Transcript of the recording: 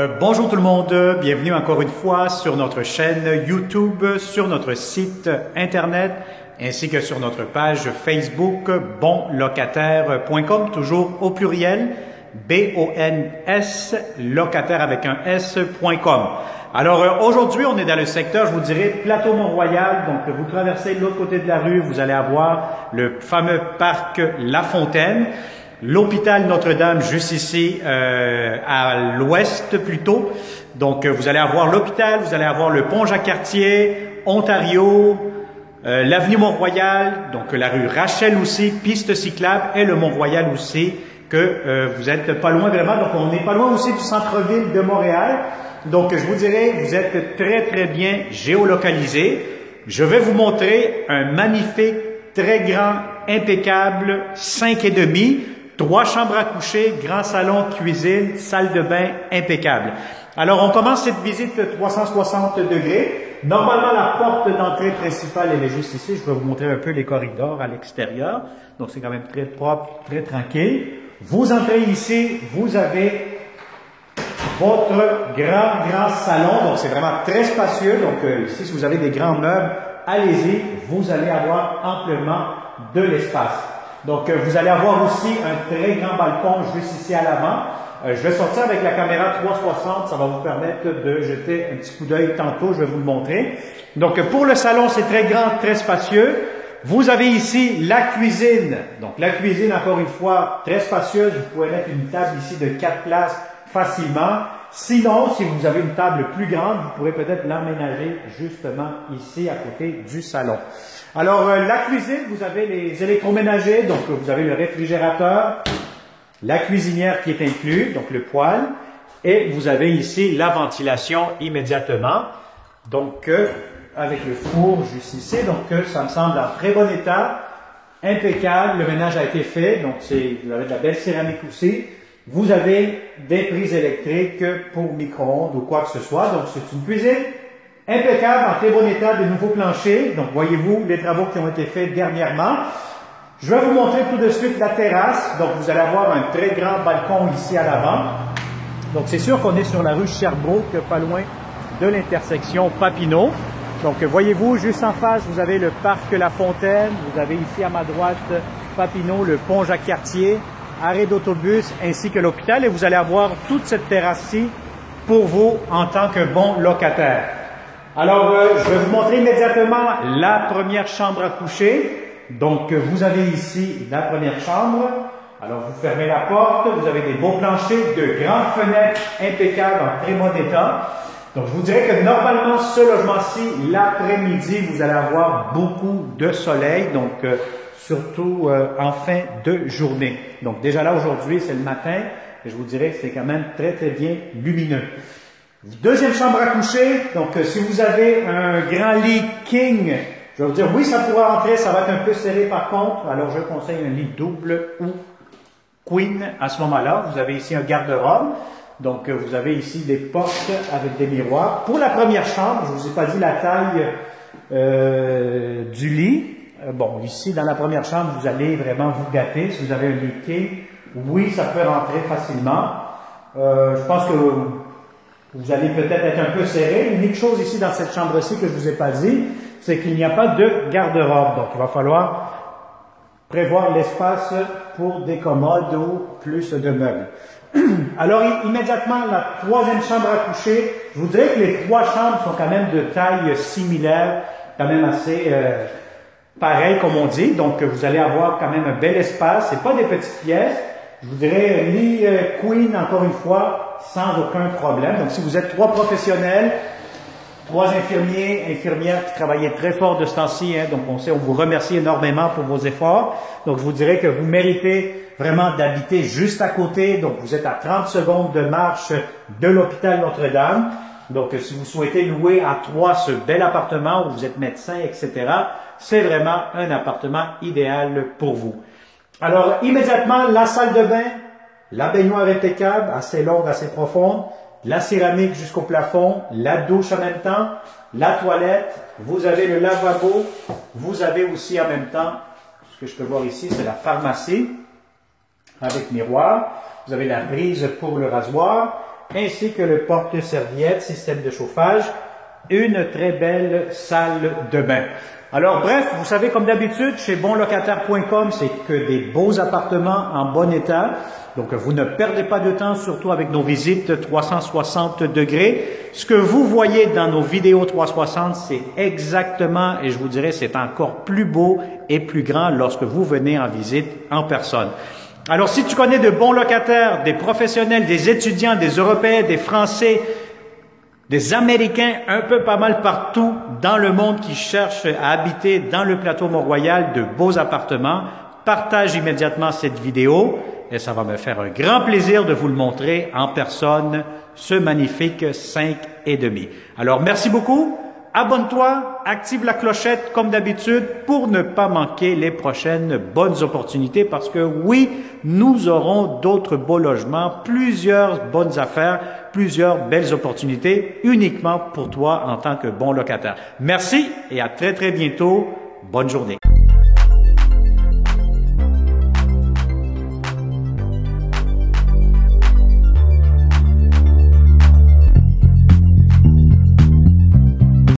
Bonjour tout le monde, bienvenue encore une fois sur notre chaîne YouTube, sur notre site internet, ainsi que sur notre page Facebook bonlocataire.com, toujours au pluriel, B-O-N-S, locataire avec un S.com. Alors aujourd'hui, on est dans le secteur, je vous dirais, Plateau Mont-Royal. Donc vous traversez de l'autre côté de la rue, vous allez avoir le fameux parc La Fontaine. L'hôpital Notre-Dame, juste ici, à l'ouest plutôt. Donc, vous allez avoir l'hôpital, vous allez avoir le pont Jacques-Cartier, Ontario, l'avenue Mont-Royal, donc la rue Rachel aussi, piste cyclable et le Mont-Royal aussi, que vous êtes pas loin vraiment. Donc, on n'est pas loin aussi du centre-ville de Montréal. Donc, je vous dirais, vous êtes très, très bien géolocalisé. Je vais vous montrer un magnifique, très grand, impeccable 5,5. 3 chambres à coucher, grand salon, cuisine, salle de bain, impeccable. Alors, on commence cette visite 360 degrés. Normalement, la porte d'entrée principale, elle est juste ici. Je vais vous montrer un peu les corridors à l'extérieur. Donc, c'est quand même très propre, très tranquille. Vous entrez ici, vous avez votre grand salon. Donc, c'est vraiment très spacieux. Donc, ici, si vous avez des grands meubles, allez-y. Vous allez avoir amplement de l'espace. Donc, vous allez avoir aussi un très grand balcon juste ici à l'avant. Je vais sortir avec la caméra 360, ça va vous permettre de jeter un petit coup d'œil tantôt, je vais vous le montrer. Donc, pour le salon, c'est très grand, très spacieux. Vous avez ici la cuisine. Donc, la cuisine, encore une fois, très spacieuse. Vous pouvez mettre une table ici de 4 places facilement. Sinon, si vous avez une table plus grande, vous pourrez peut-être l'emménager justement ici à côté du salon. Alors, la cuisine, vous avez les électroménagers, donc vous avez le réfrigérateur, la cuisinière qui est inclus, donc le poêle, et vous avez ici la ventilation immédiatement, donc avec le four juste ici, donc ça me semble en très bon état, impeccable, le ménage a été fait, donc vous avez de la belle céramique aussi. Vous avez des prises électriques pour micro-ondes ou quoi que ce soit, donc c'est une cuisine impeccable, en très bon état, de nouveaux planchers. Donc, voyez-vous les travaux qui ont été faits dernièrement. Je vais vous montrer tout de suite la terrasse. Donc, vous allez avoir un très grand balcon ici à l'avant. Donc, c'est sûr qu'on est sur la rue Sherbrooke, pas loin de l'intersection Papineau. Donc, voyez-vous, juste en face, vous avez le parc La Fontaine. Vous avez ici à ma droite Papineau, le pont Jacques-Cartier, arrêt d'autobus ainsi que l'hôpital. Et vous allez avoir toute cette terrasse-ci pour vous en tant que bon locataire. Alors, je vais vous montrer immédiatement la première chambre à coucher. Donc, vous avez ici la première chambre. Alors, vous fermez la porte. Vous avez des beaux planchers, de grandes fenêtres impeccables en très bon état. Donc, je vous dirais que normalement, ce logement-ci, l'après-midi, vous allez avoir beaucoup de soleil. Donc, surtout en fin de journée. Donc, déjà là, aujourd'hui, c'est le matin. Et je vous dirais que c'est quand même très, très bien lumineux. Deuxième chambre à coucher, donc si vous avez un grand lit king, je vais vous dire oui, ça pourra entrer, ça va être un peu serré par contre, alors je conseille un lit double ou queen à ce moment-là. Vous avez ici un garde-robe, donc vous avez ici des portes avec des miroirs. Pour la première chambre, je ne vous ai pas dit la taille du lit. Bon, ici dans la première chambre, vous allez vraiment vous gâter. Si vous avez un lit king, oui, ça peut rentrer facilement. Je pense que vous allez peut-être être un peu serré. L'unique chose ici dans cette chambre-ci que je vous ai pas dit, c'est qu'il n'y a pas de garde-robe. Donc, il va falloir prévoir l'espace pour des commodes ou plus de meubles. Alors, immédiatement, la troisième chambre à coucher, je vous dirais que les 3 chambres sont quand même de taille similaire, quand même assez pareil comme on dit. Donc, vous allez avoir quand même un bel espace. C'est pas des petites pièces. Je vous dirais lit queen, encore une fois, sans aucun problème. Donc, si vous êtes 3 professionnels, 3 infirmiers, infirmières qui travaillent très fort de ce temps-ci, donc on vous remercie énormément pour vos efforts. Donc, je vous dirais que vous méritez vraiment d'habiter juste à côté. Donc, vous êtes à 30 secondes de marche de l'hôpital Notre-Dame. Donc, si vous souhaitez louer à 3 ce bel appartement où vous êtes médecin, etc., c'est vraiment un appartement idéal pour vous. Alors, immédiatement, la salle de bain, la baignoire impeccable, assez longue, assez profonde, la céramique jusqu'au plafond, la douche en même temps, la toilette, vous avez le lavabo, vous avez aussi en même temps, ce que je peux voir ici, c'est la pharmacie avec miroir, vous avez la prise pour le rasoir, ainsi que le porte-serviette, système de chauffage, une très belle salle de bain. Alors bref, vous savez comme d'habitude, chez bonlocataire.com, c'est que des beaux appartements en bon état. Donc vous ne perdez pas de temps, surtout avec nos visites 360 degrés. Ce que vous voyez dans nos vidéos 360, c'est exactement, et je vous dirais, c'est encore plus beau et plus grand lorsque vous venez en visite en personne. Alors si tu connais de bons locataires, des professionnels, des étudiants, des Européens, des Français, des Américains, un peu pas mal partout dans le monde qui cherchent à habiter dans le plateau Mont-Royal de beaux appartements, partage immédiatement cette vidéo et ça va me faire un grand plaisir de vous le montrer en personne, ce magnifique 5,5. Alors merci beaucoup, abonne-toi, active la clochette comme d'habitude pour ne pas manquer les prochaines bonnes opportunités parce que oui, nous aurons d'autres beaux logements, plusieurs bonnes affaires, plusieurs belles opportunités uniquement pour toi en tant que bon locataire. Merci et à très très bientôt. Bonne journée.